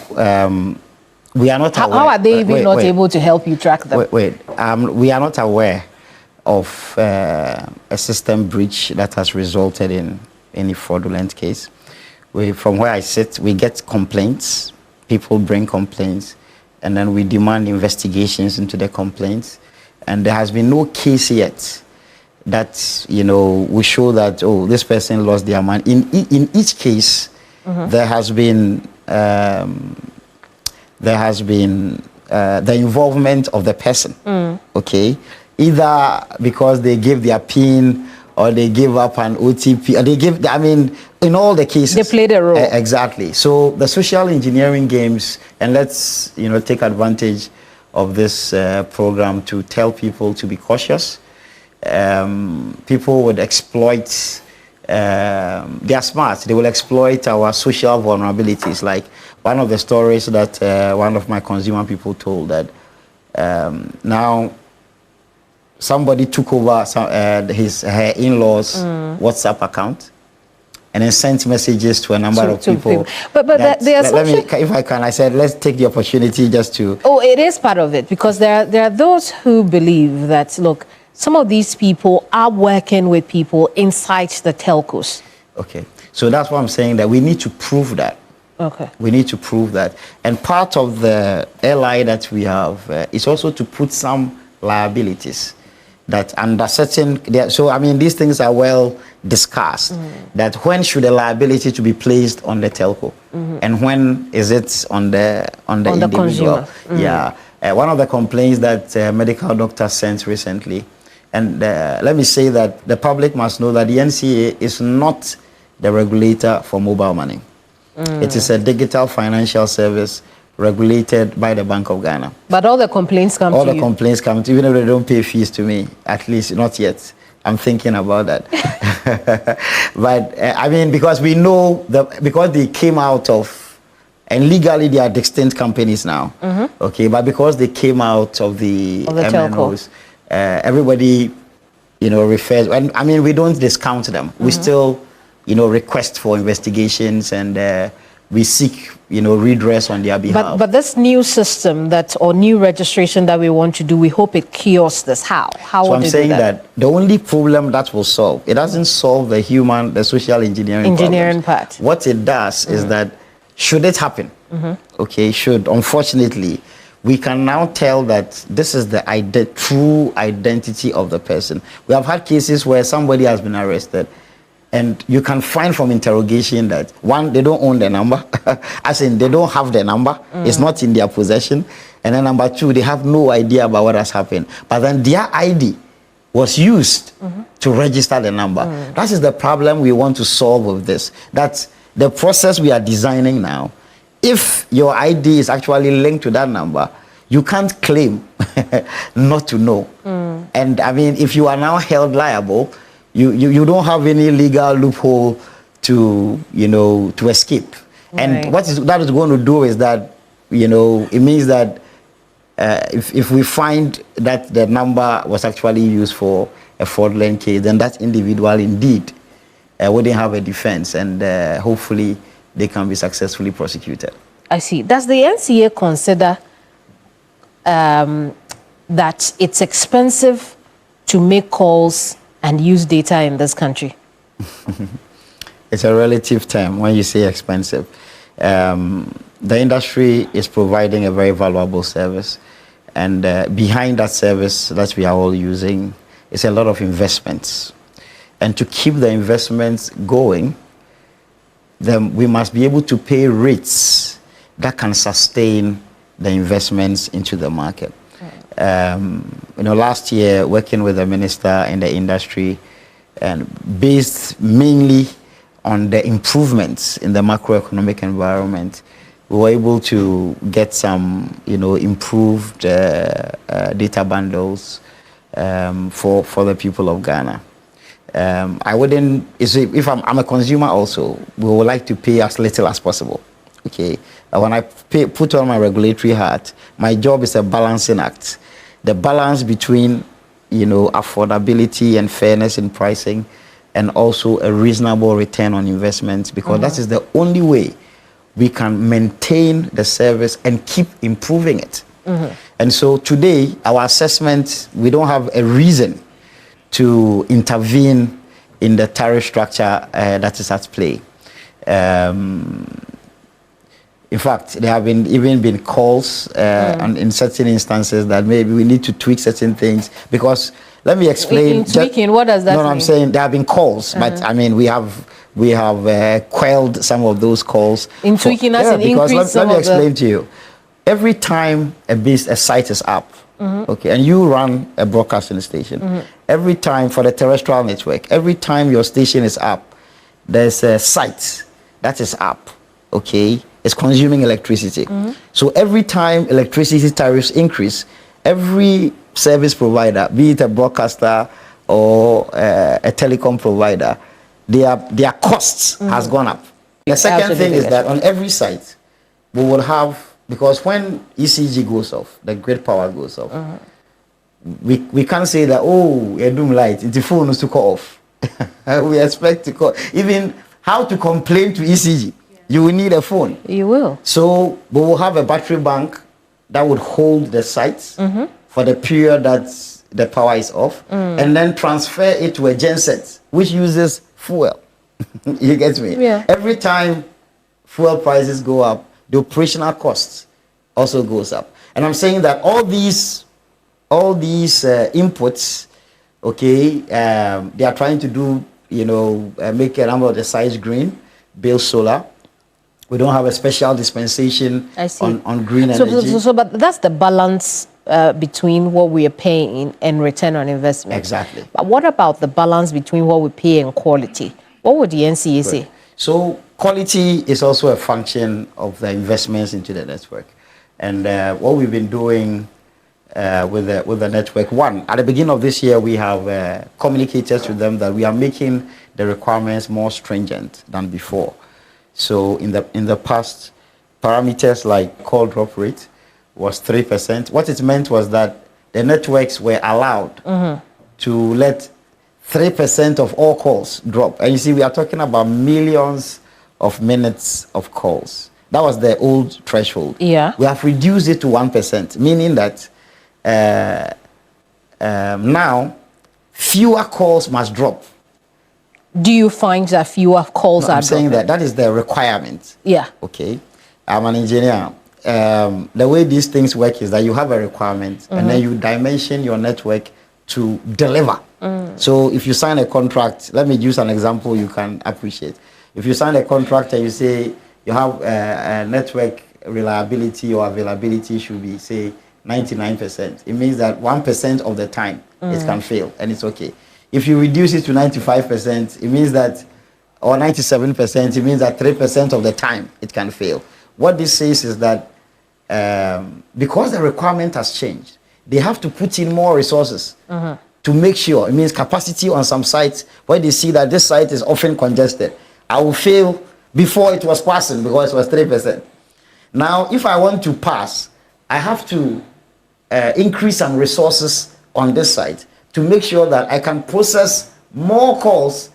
we are not aware. How are they even not able to help you track them? We are not aware of a system breach that has resulted in any fraudulent case. From where I sit, we get complaints. People bring complaints, and then we demand investigations into the complaints. And there has been no case yet that, will show that, oh, this person lost their money. In each case, there has been the involvement of the person, okay? Either because they give their PIN or they give up an OTP, or they give, I mean, in all the cases. They played a role. Exactly. So the social engineering games, and let's, take advantage of this program to tell people to be cautious. People would exploit, they are smart, they will exploit our social vulnerabilities. Like one of the stories that one of my consumer people told that now somebody took over her in-laws WhatsApp account and then sent messages to a number of people. But if I can, I said, let's take the opportunity just to... Oh, it is part of it, because there are those who believe that, look, some of these people are working with people inside the telcos. Okay, so that's why I'm saying that we need to prove that. Okay. We need to prove that. And part of the LI that we have is also to put some liabilities that under certain... So, I mean, these things are well discussed, that when should a liability to be placed on the telco and when is it on the individual. Yeah. One of the complaints that medical doctor sent recently, and let me say that the public must know that the NCA is not the regulator for mobile money. It is a digital financial service regulated by the Bank of Ghana. But all the complaints come to you? All the complaints come to, even if they don't pay fees to me, at least not yet. I'm thinking about that. But I mean, because we know because they came out of, and legally they are distinct companies now. Okay, but because they came out of the MNOs, everybody, refers. And I mean, we don't discount them. We still, request for investigations, and we seek, redress on their behalf. But this new system or new registration that we want to do, we hope it cures this. How? So I'm saying that the only problem that will solve, it doesn't solve the social engineering part. What it does is that should it happen, okay, unfortunately, we can now tell that this is the true identity of the person. We have had cases where somebody has been arrested, and you can find from interrogation that, one, they don't own the number, as in they don't have the number, it's not in their possession. And then number two, they have no idea about what has happened. But then their ID was used to register the number. That is the problem we want to solve with this. That's the process we are designing now. If your ID is actually linked to that number, you can't claim not to know. And I mean, if you are now held liable, you don't have any legal loophole to, you know, to escape. Right. And what that is going to do is that, you know, it means that if we find that the number was actually used for a fraudulent case, then that individual indeed wouldn't have a defense, and hopefully they can be successfully prosecuted. I see. Does the NCA consider that it's expensive to make calls and use data in this country? It's a relative term when you say expensive. The industry is providing a very valuable service, and behind that service that we are all using is a lot of investments. And to keep the investments going, then we must be able to pay rates that can sustain the investments into the market. You know, last year, working with the minister in the industry, and based mainly on the improvements in the macroeconomic environment, we were able to get some, you know, improved data bundles for the people of Ghana. I wouldn't, if I'm a consumer also, we would like to pay as little as possible. Okay, when I put on my regulatory hat, my job is a balancing act. The balance between, you know, affordability and fairness in pricing, and also a reasonable return on investment, because that is the only way we can maintain the service and keep improving it. And so today, our assessment, we don't have a reason to intervene in the tariff structure that is at play. In fact, there have even been calls and in certain instances that maybe we need to tweak certain things, because let me explain. In tweaking, what does that mean? No, I'm saying there have been calls, but I mean we have quelled some of those calls. In tweaking, as in increase let me explain to you. Every time a site is up, okay, and you run a broadcasting station, every time for the terrestrial network, every time your station is up, there's a site that is up, okay, it's consuming electricity. So every time electricity tariffs increase, every service provider, be it a broadcaster or a telecom provider, their costs has gone up. The second thing is that on every site, we will have, because when ECG goes off, the grid power goes off, we can't say that, oh, a doom light, the phone is to call off. We expect to call. Even how to complain to ECG, you will need a phone. You will. So we will have a battery bank that would hold the sites for the period that the power is off, and then transfer it to a genset, which uses fuel. You get me? Yeah. Every time fuel prices go up, the operational costs also goes up. And I'm saying that all these inputs, okay, they are trying to do, you know, make a number of the sites green, build solar. We don't have a special dispensation on green energy. But that's the balance between what we are paying and return on investment. Exactly. But what about the balance between what we pay and quality? What would the NCA say? So quality is also a function of the investments into the network. And what we've been doing with the network, one, at the beginning of this year, we have communicated to them that we are making the requirements more stringent than before. So in the past, parameters like call drop rate was 3%. What it meant was that the networks were allowed to let 3% of all calls drop. And you see, we are talking about millions of minutes of calls. That was the old threshold. Yeah. We have reduced it to 1%, meaning that now fewer calls must drop. Do you find that fewer calls are I'm saying dropping? that is the requirement. Yeah. Okay. I'm an engineer. the way these things work is that you have a requirement and then you dimension your network to deliver. So if you sign a contract, let me use an example you can appreciate. If you sign a contract and you say you have a network reliability or availability should be, say, 99%, it means that 1% of the time it can fail and it's okay. If you reduce it to 95%, it means that, or 97%, it means that 3% of the time it can fail. What this says is that because the requirement has changed, they have to put in more resources to make sure. It means capacity on some sites where they see that this site is often congested. I will fail before it was passing because it was 3%. Now, if I want to pass, I have to increase some resources on this site to make sure that I can process more calls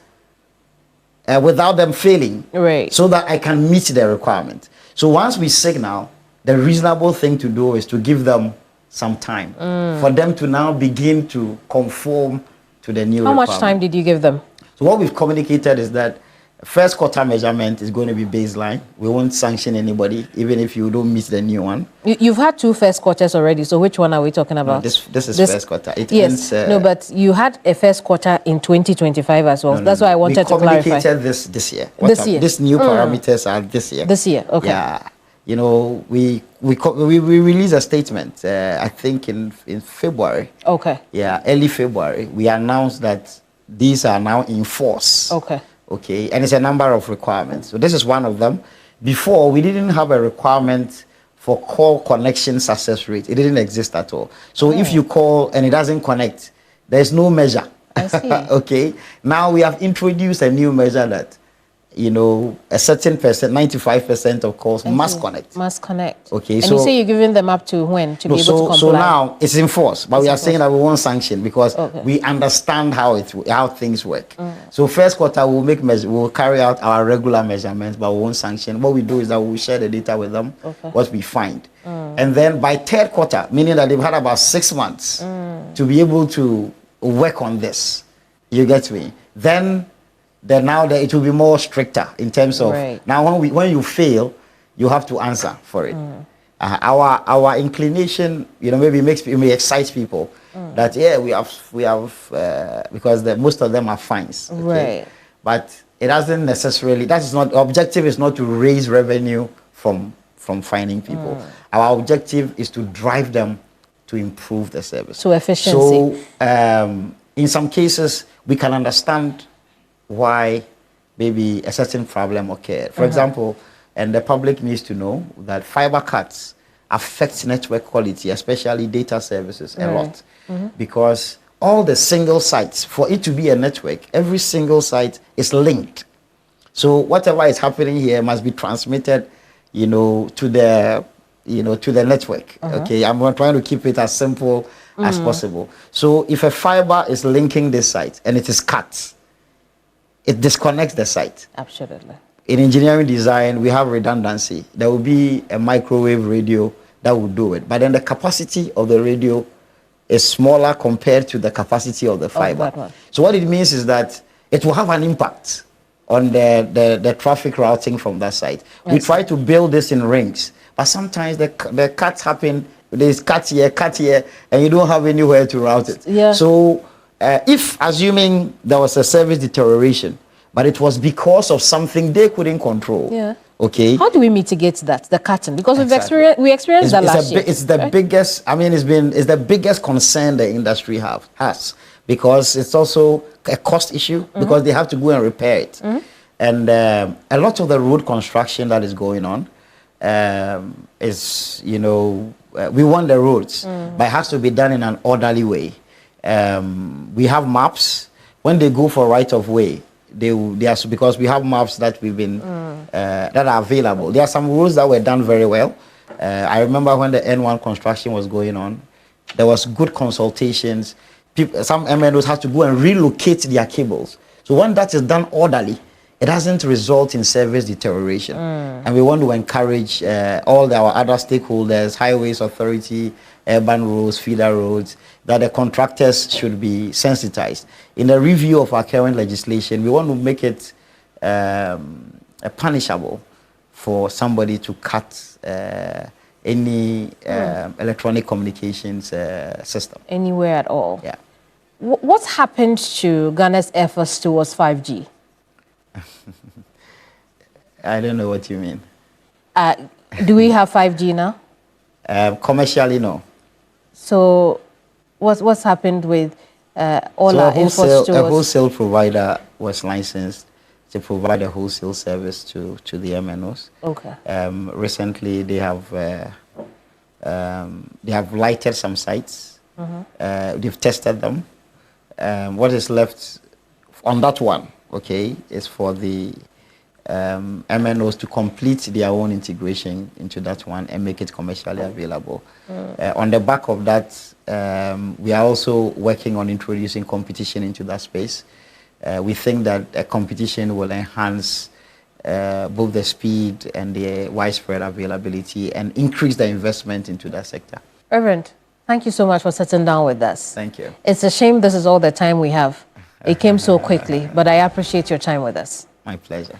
without them failing, Right. so that I can meet the requirement. So once we signal, the reasonable thing to do is to give them some time for them to now begin to conform to the new How requirement. much time did you give them? So what we've communicated is that first quarter measurement is going to be baseline. We won't sanction anybody, even if you don't meet the new one. You've had 2 first quarters already, so which one are we talking about? This is first quarter. It Yes, ends, no, but you had a first quarter in 2025 as well. That's why I wanted to we clarify. communicated this year. This year. These new parameters are this year. This year, okay. Yeah. You know, we released a statement, I think in February. Okay. Yeah, early February. We announced that these are now in force. Okay. Okay, and it's a number of requirements. So this is one of them. Before, we didn't have a requirement for call connection success rate. It didn't exist at all. So if you call and it doesn't connect, there's no measure. I see. Okay, now we have introduced a new measure that, you know, a certain percent, 95% of calls must connect. Must connect. Okay, and so you say you're giving them up to when to be able to comply? so now it's in force, but we are saying that we won't sanction because Okay. we understand how things work. So first quarter we'll carry out our regular measurements, but we won't sanction. What we do is that we share the data with them, what we find, and then by third quarter, meaning that they've had about 6 months to be able to work on this. You get me? Then now that it will be more stricter in terms of now when you fail, you have to answer for it. Our inclination, you know, maybe it may excite people that we have because most of them are fines. Okay? Right. But it doesn't necessarily. That is not objective. Is not to raise revenue from fining people. Our objective is to drive them to improve the service. So efficiency. So in some cases, we can understand why maybe a certain problem occurred. For example, and the public needs to know that fiber cuts affect network quality, especially data services, a lot. Because all the single sites, for it to be a network, every single site is linked. So whatever is happening here must be transmitted, you know, to the network. Okay, I'm trying to keep it as simple as possible. So if a fiber is linking this site and it is cut, it disconnects the site. Absolutely. In engineering design, we have redundancy. There will be a microwave radio that will do it, but then the capacity of the radio is smaller compared to the capacity of the fiber. that one. So what it means is that it will have an impact on the traffic routing from that site. We try to build this in rings, but sometimes the cuts happen. There's cut here, and you don't have anywhere to route it. Yeah. So if assuming there was a service deterioration, but it was because of something they couldn't control. Yeah. Okay. How do we mitigate that, the cutting? Because Exactly. we experienced that last year. It's the biggest. I mean, it's the biggest concern the industry has, because it's also a cost issue because they have to go and repair it, and a lot of the road construction that is going on is, you know, we want the roads, but it has to be done in an orderly way. We have maps. When they go for right of way, they are, because we have maps that we've been that are available. There are some roads that were done very well. I remember when the N1 construction was going on, there was good consultations. Some MNOs had to go and relocate their cables. So when that is done orderly, it doesn't result in service deterioration. And we want to encourage all our other stakeholders, highways authority, urban roads, feeder roads, that the contractors should be sensitized. In the review of our current legislation, we want to make it punishable for somebody to cut any electronic communications system. Anywhere at all. Yeah. What's happened to Ghana's efforts towards 5G? I don't know what you mean. Do we have 5G now? Commercially, no. So what's happened with all So our efforts towards... a wholesale provider was licensed to provide a wholesale service to the MNOs. Okay. Recently, they have lighted some sites. They've tested them. What is left on that one, okay, is for the MNOs to complete their own integration into that one and make it commercially available. On the back of that, we are also working on introducing competition into that space. We think that a competition will enhance both the speed and the widespread availability and increase the investment into that sector. Reverend, thank you so much for sitting down with us. Thank you. It's a shame this is all the time we have. It came so quickly, but I appreciate your time with us. My pleasure.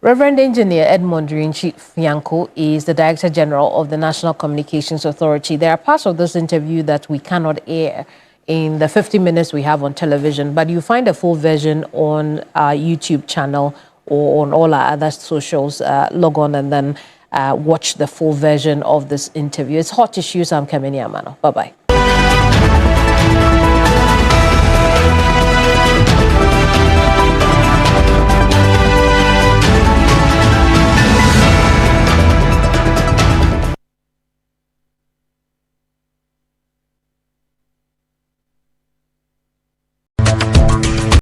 Reverend Engineer Edmond Rienchi Fianco is the Director General of the National Communications Authority. There are parts of this interview that we cannot air in the 50 minutes we have on television, but you find a full version on our YouTube channel or on all our other socials. Log on and then watch the full version of this interview. It's Hot Issues. I'm Kamini Amano. Bye-bye.